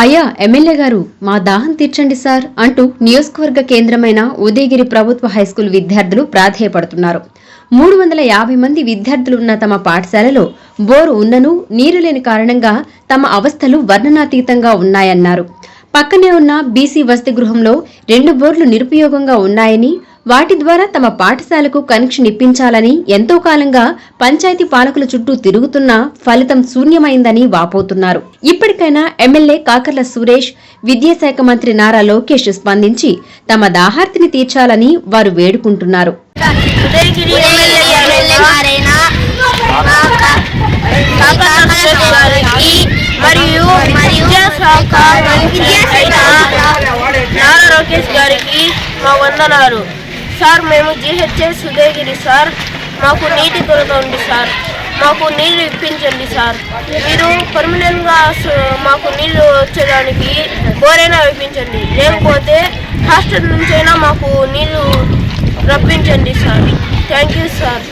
అయ్యా ఎమ్మెల్యే గారు మా దాహం తీర్చండి సార్ అంటూ నియోజకవర్గ కేంద్రమైన ఉదయగిరి ప్రభుత్వ హైస్కూల్ విద్యార్థులు ప్రాధేయపడుతున్నారు. 350 మంది విద్యార్థులున్న తమ పాఠశాలలో బోరు ఉన్ననూ నీరు లేని కారణంగా తమ అవస్థలు వర్ణనాతీతంగా ఉన్నాయన్నారు. పక్కనే ఉన్న బీసీ వసతి గృహంలో 2 బోర్లు నిరుపయోగంగా ఉన్నాయని, వాటి ద్వారా తమ పాఠశాలకు కనెక్షన్ ఇప్పించాలని ఎంతో కాలంగా పంచాయతీ పాలకుల చుట్టూ తిరుగుతున్నా ఫలితం శూన్యమైందని వాపోతున్నారు. ఇప్పటికైనా ఎమ్మెల్యే కాకర్ల సురేష్, విద్యాశాఖ మంత్రి నారా లోకేష్ స్పందించి తమ దాహార్తిని తీర్చాలని వారు వేడుకుంటున్నారు. సార్, మేము జీహెచ్ఎస్ ఉదయగిరి సార్, మాకు నీటి కొరత ఉంది సార్, మాకు నీళ్లు ఇప్పించండి సార్. మీరు పర్మనెంట్గా మాకు నీళ్లు వచ్చేదానికి బోరైనా ఇప్పించండి, లేకపోతే హాస్టల్ నుంచైనా మాకు నీళ్లు రప్పించండి సార్. Thank you sir.